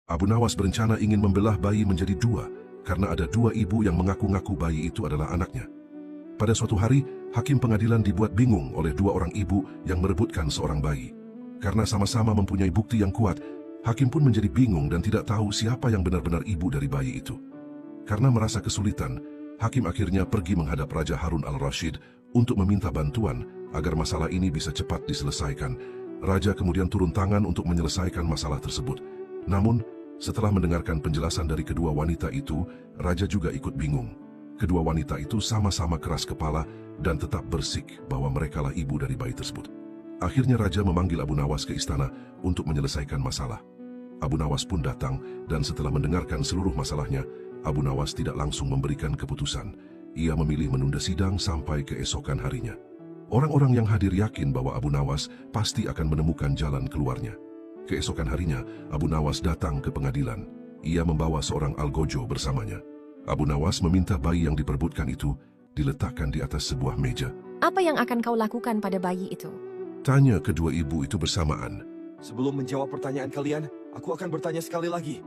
Abu Nawas berencana ingin membelah bayi menjadi dua karena ada dua ibu yang mengaku-ngaku bayi itu adalah anaknya. Pada suatu hari, hakim pengadilan dibuat bingung oleh dua orang ibu yang merebutkan seorang bayi. Karena sama-sama mempunyai bukti yang kuat, hakim pun menjadi bingung dan tidak tahu siapa yang benar-benar ibu dari bayi itu. Karena merasa kesulitan, hakim akhirnya pergi menghadap Raja Harun al-Rashid untuk meminta bantuan agar masalah ini bisa cepat diselesaikan. Raja kemudian turun tangan untuk menyelesaikan masalah tersebut. Namun, setelah mendengarkan penjelasan dari kedua wanita itu, Raja juga ikut bingung. Kedua wanita itu sama-sama keras kepala dan tetap bersik bahwa merekalah ibu dari bayi tersebut. Akhirnya Raja memanggil Abu Nawas ke istana untuk menyelesaikan masalah. Abu Nawas pun datang dan setelah mendengarkan seluruh masalahnya, Abu Nawas tidak langsung memberikan keputusan. Ia memilih menunda sidang sampai keesokan harinya. Orang-orang yang hadir yakin bahwa Abu Nawas pasti akan menemukan jalan keluarnya. Keesokan harinya, Abu Nawas datang ke pengadilan. Ia membawa seorang algojo bersamanya. Abu Nawas meminta bayi yang diperebutkan itu diletakkan di atas sebuah meja. Apa yang akan kau lakukan pada bayi itu? Tanya kedua ibu itu bersamaan. Sebelum menjawab pertanyaan kalian, aku akan bertanya sekali lagi.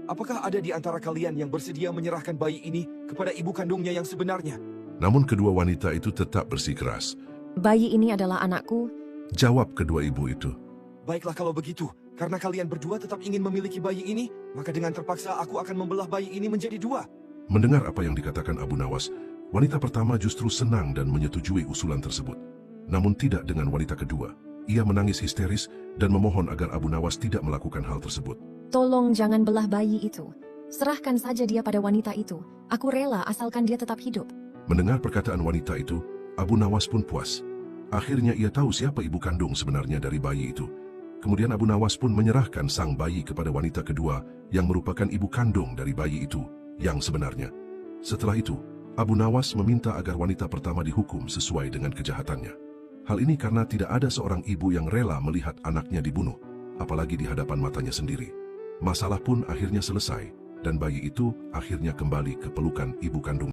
Apakah ada di antara kalian yang bersedia menyerahkan bayi ini kepada ibu kandungnya yang sebenarnya? Namun kedua wanita itu tetap bersikeras. Bayi ini adalah anakku. Jawab kedua ibu itu. Baiklah kalau begitu, karena kalian berdua tetap ingin memiliki bayi ini, maka dengan terpaksa aku akan membelah bayi ini menjadi dua. Mendengar apa yang dikatakan Abu Nawas, wanita pertama justru senang dan menyetujui usulan tersebut. Namun tidak dengan wanita kedua. Ia menangis histeris dan memohon agar Abu Nawas tidak melakukan hal tersebut. Tolong jangan belah bayi itu. Serahkan saja dia pada wanita itu. Aku rela asalkan dia tetap hidup. Mendengar perkataan wanita itu, Abu Nawas pun puas. Akhirnya ia tahu siapa ibu kandung sebenarnya dari bayi itu. Kemudian Abu Nawas pun menyerahkan sang bayi kepada wanita kedua yang merupakan ibu kandung dari bayi itu yang sebenarnya. Setelah itu, Abu Nawas meminta agar wanita pertama dihukum sesuai dengan kejahatannya. Hal ini karena tidak ada seorang ibu yang rela melihat anaknya dibunuh, apalagi di hadapan matanya sendiri. Masalah pun akhirnya selesai, dan bayi itu akhirnya kembali ke pelukan ibu kandung.